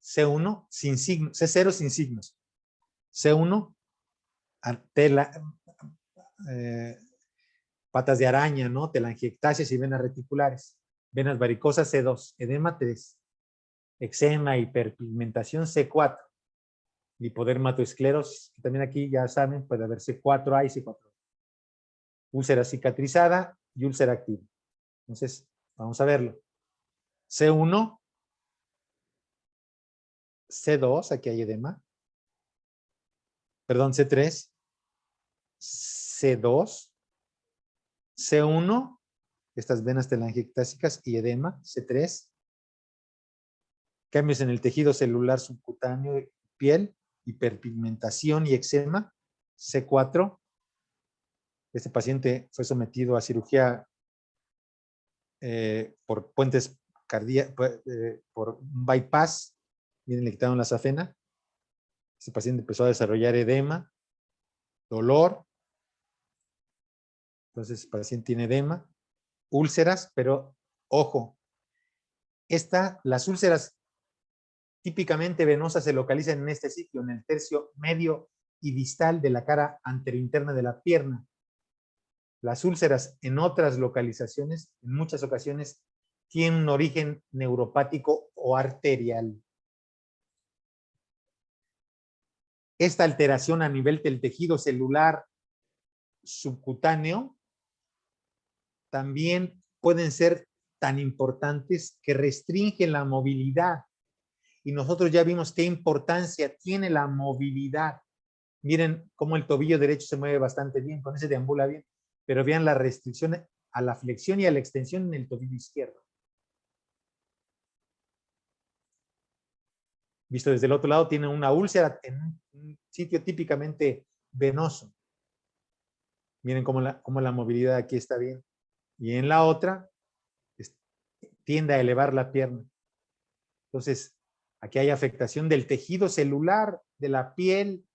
C1 sin signos, C0 sin signos. C1, patas de araña, ¿no? Telangiectasias y venas reticulares. Venas varicosas C2, edema 3, eczema, hiperpigmentación C4, lipodermatoesclerosis, que también aquí ya saben, puede haber C4A y C4. Úlcera cicatrizada y úlcera activa. Entonces, vamos a verlo. C1, C2, aquí hay edema. Perdón, C3, C2, C1, estas venas telangiectásicas y edema, C3. Cambios en el tejido celular subcutáneo, piel, hiperpigmentación y eczema, C4. Este paciente fue sometido a cirugía por puentes cardíacos, por un bypass, viene le quitaron la safena. Este paciente empezó a desarrollar edema, dolor. Entonces el paciente tiene edema, úlceras, pero ojo, las úlceras típicamente venosas se localizan en este sitio, en el tercio medio y distal de la cara anterointerna de la pierna. Las úlceras en otras localizaciones, en muchas ocasiones, tienen un origen neuropático o arterial. Esta alteración a nivel del tejido celular subcutáneo también pueden ser tan importantes que restringen la movilidad. Y nosotros ya vimos qué importancia tiene la movilidad. Miren cómo el tobillo derecho se mueve bastante bien, con ese deambula bien, pero vean la restricción a la flexión y a la extensión en el tobillo izquierdo. Visto desde el otro lado, tiene una úlcera en un sitio típicamente venoso. Miren cómo la movilidad aquí está bien. Y en la otra, tiende a elevar la pierna. Entonces, aquí hay afectación del tejido celular, de la piel.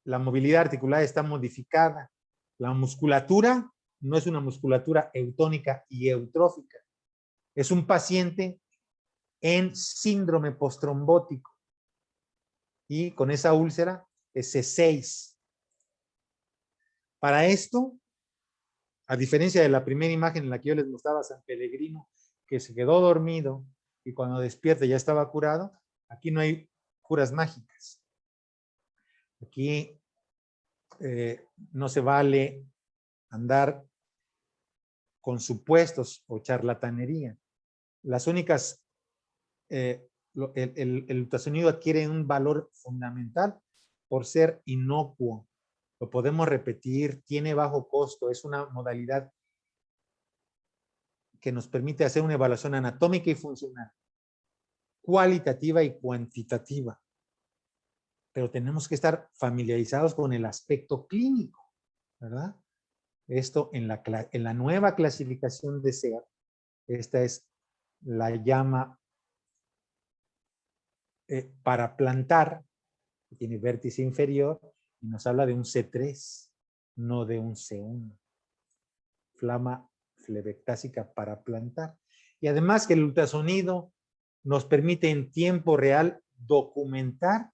La movilidad articular está modificada. La musculatura no es una musculatura eutónica y eutrófica. Es un paciente en síndrome postrombótico. Y con esa úlcera es C6. Para esto, A diferencia de la primera imagen en la que yo les mostraba a San Pellegrino, que se quedó dormido y cuando despierta ya estaba curado, aquí no hay curas mágicas. Aquí no se vale andar con supuestos o charlatanería. Las únicas, el ultrasonido adquiere un valor fundamental por ser inocuo. Lo podemos repetir, tiene bajo costo, es una modalidad que nos permite hacer una evaluación anatómica y funcional, cualitativa y cuantitativa. Pero tenemos que estar familiarizados con el aspecto clínico, ¿verdad? Esto en la nueva clasificación de SEA, esta es la llama para plantar, que tiene vértice inferior, y nos habla de un C3, no de un C1. Flama flebectásica para plantar. Y además que el ultrasonido nos permite en tiempo real documentar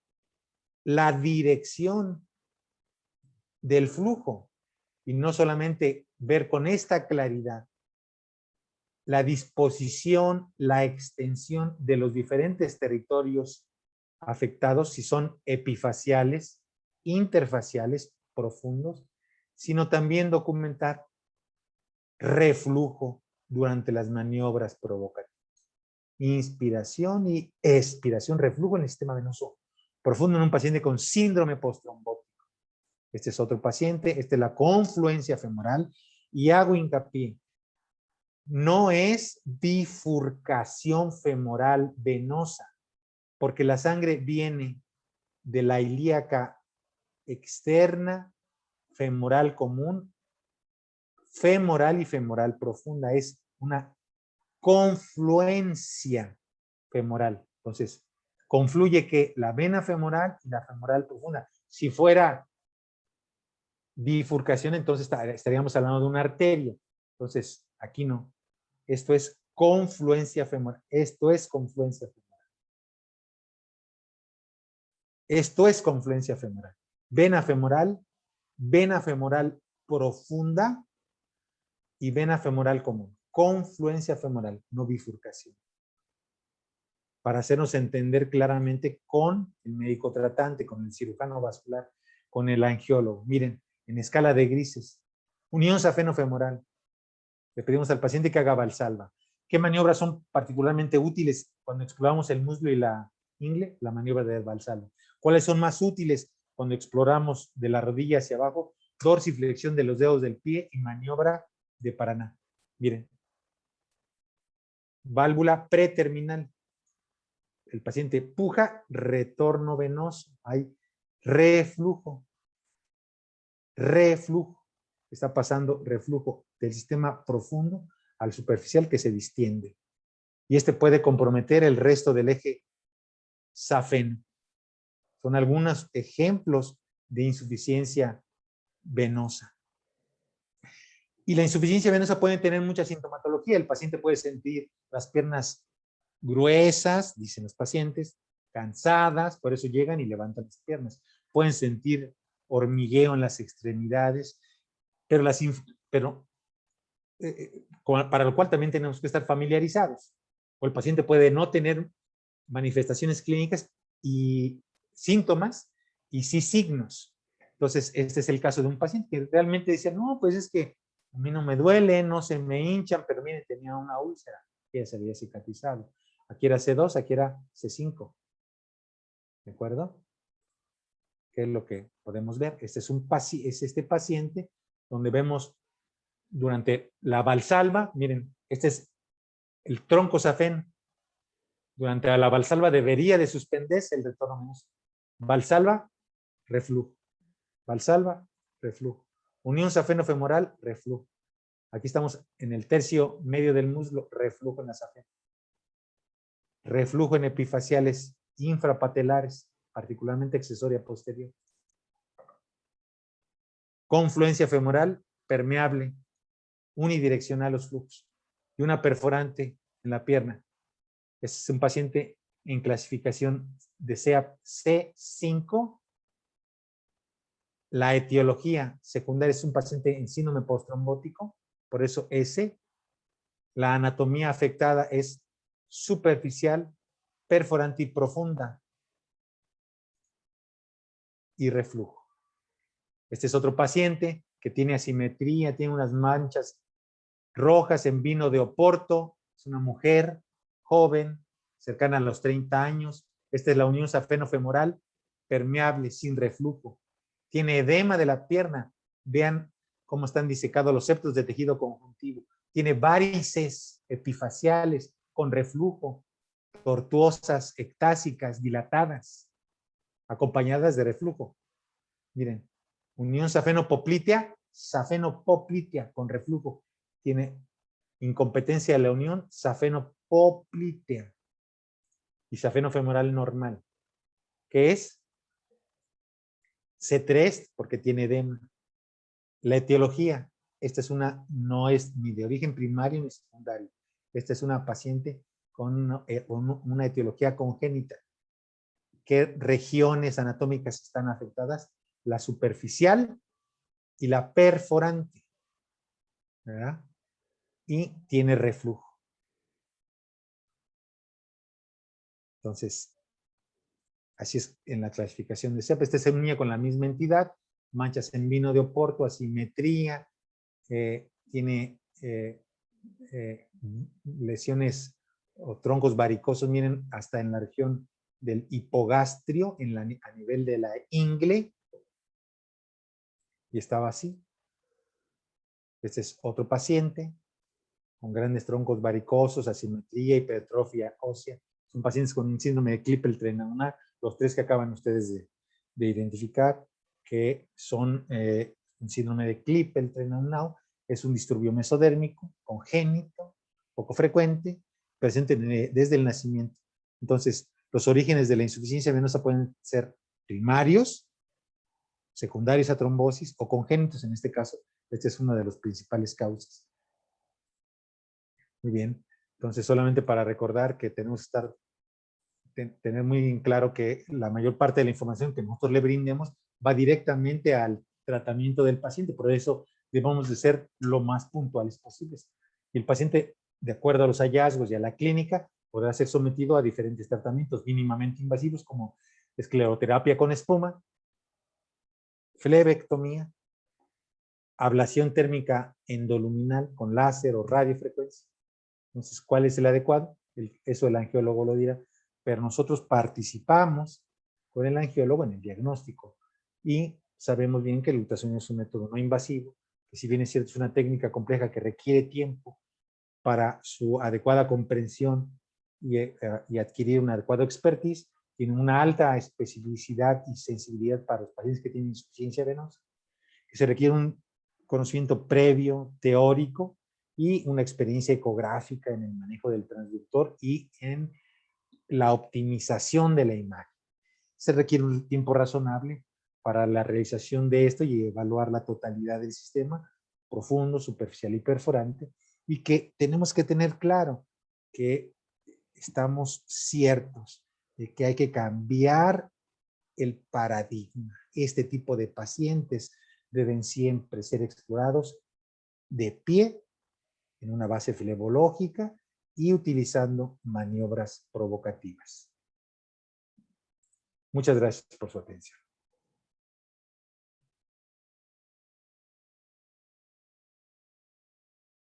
la dirección del flujo y no solamente ver con esta claridad la disposición, la extensión de los diferentes territorios afectados, si son epifaciales, interfaciales, profundos, sino también documentar reflujo durante las maniobras provocativas. Inspiración y expiración, reflujo en el sistema venoso profundo en un paciente con síndrome postrombótico. Este es otro paciente, esta es la confluencia femoral y hago hincapié. No es bifurcación femoral venosa, porque la sangre viene de la ilíaca externa, femoral común, femoral y femoral profunda. Es una confluencia femoral. Entonces, confluye que la vena femoral y la femoral profunda. Si fuera bifurcación, entonces estaríamos hablando de una arteria. Entonces, aquí no. Esto es confluencia femoral. Esto es confluencia femoral. Esto es confluencia femoral. Vena femoral profunda y vena femoral común. Confluencia femoral, no bifurcación. Para hacernos entender claramente con el médico tratante, con el cirujano vascular, con el angiólogo. Miren, en escala de grises. Unión safeno-femoral. Le pedimos al paciente que haga Valsalva. ¿Qué maniobras son particularmente útiles cuando exploramos el muslo y la ingle? La maniobra de Valsalva. ¿Cuáles son más útiles cuando exploramos de la rodilla hacia abajo? Dorsiflexión de los dedos del pie y maniobra de Paraná. Miren. Válvula preterminal. El paciente puja, retorno venoso. Hay reflujo. Reflujo. Está pasando reflujo del sistema profundo al superficial que se distiende. Y este puede comprometer el resto del eje safeno. Son algunos ejemplos de insuficiencia venosa. Y la insuficiencia venosa puede tener mucha sintomatología. El paciente puede sentir las piernas gruesas, dicen los pacientes, cansadas, por eso llegan y levantan las piernas. Pueden sentir hormigueo en las extremidades, pero para lo cual también tenemos que estar familiarizados. O el paciente puede no tener manifestaciones clínicas y síntomas y sí signos. Entonces, este es el caso de un paciente que realmente decía, no, pues es que a mí no me duele, no se me hinchan, pero miren, tenía una úlcera que ya se había cicatrizado. Aquí era C2, aquí era C5. ¿De acuerdo? ¿Qué es lo que podemos ver? Este es este paciente donde vemos durante la Valsalva, miren, este es el tronco safeno. Durante la Valsalva debería de suspenderse el retorno venoso. Valsalva, reflujo. Valsalva, reflujo. Unión safeno-femoral, reflujo. Aquí estamos en el tercio medio del muslo, reflujo en la safena. Reflujo en epifaciales infrapatelares, particularmente accesoria posterior. Confluencia femoral, permeable, unidireccional los flujos. Y una perforante en la pierna. Es un paciente en clasificación de C5. La etiología secundaria es un paciente en síndrome postrombótico por eso S. La anatomía afectada es superficial, perforante y profunda, y reflujo. Este es otro paciente que tiene asimetría, tiene unas manchas rojas en vino de Oporto, es una mujer joven, cercana a los 30 años. Esta es la unión safeno-femoral, permeable, sin reflujo. Tiene edema de la pierna. Vean cómo están disecados los septos de tejido conjuntivo. Tiene varices epifaciales con reflujo, tortuosas, ectásicas, dilatadas, acompañadas de reflujo. Miren, unión safeno-poplitea con reflujo. Tiene incompetencia de la unión safeno-poplitea y safeno-femoral normal, que es C3 porque tiene edema. La etiología, esta es no es ni de origen primario ni secundario. Esta es una paciente con una etiología congénita. ¿Qué regiones anatómicas están afectadas? La superficial y la perforante, ¿verdad? Y tiene reflujo. Entonces, así es en la clasificación de CEP. Este se unía con la misma entidad, manchas en vino de Oporto, asimetría, tiene lesiones o troncos varicosos, miren, hasta en la región del hipogastrio, a nivel de la ingle, y estaba así. Este es otro paciente con grandes troncos varicosos, asimetría, hipertrofia ósea. Son pacientes con un síndrome de Klippel-Trenaunay, los tres que acaban ustedes de identificar, que son un síndrome de Klippel-Trenaunay, es un disturbio mesodérmico, congénito, poco frecuente, presente desde el nacimiento. Entonces, los orígenes de la insuficiencia venosa pueden ser primarios, secundarios a trombosis o congénitos. En este caso, esta es una de las principales causas. Muy bien. Entonces, solamente para recordar que tenemos que tener muy claro que la mayor parte de la información que nosotros le brindemos va directamente al tratamiento del paciente. Por eso debemos de ser lo más puntuales posibles. Y el paciente, de acuerdo a los hallazgos y a la clínica, podrá ser sometido a diferentes tratamientos mínimamente invasivos como escleroterapia con espuma, flebectomía, ablación térmica endoluminal con láser o radiofrecuencia. Entonces, ¿cuál es el adecuado? Eso el angiólogo lo dirá, pero nosotros participamos con el angiólogo en el diagnóstico y sabemos bien que el ultrasonido es un método no invasivo, que si bien es cierto es una técnica compleja que requiere tiempo para su adecuada comprensión y adquirir un adecuado expertise, tiene una alta especificidad y sensibilidad para los pacientes que tienen insuficiencia venosa, que se requiere un conocimiento previo, teórico, y una experiencia ecográfica en el manejo del transductor y en la optimización de la imagen. Se requiere un tiempo razonable para la realización de esto y evaluar la totalidad del sistema, profundo, superficial y perforante, y que tenemos que tener claro que estamos ciertos de que hay que cambiar el paradigma. Este tipo de pacientes deben siempre ser explorados de pie en una base flebológica y utilizando maniobras provocativas. Muchas gracias por su atención.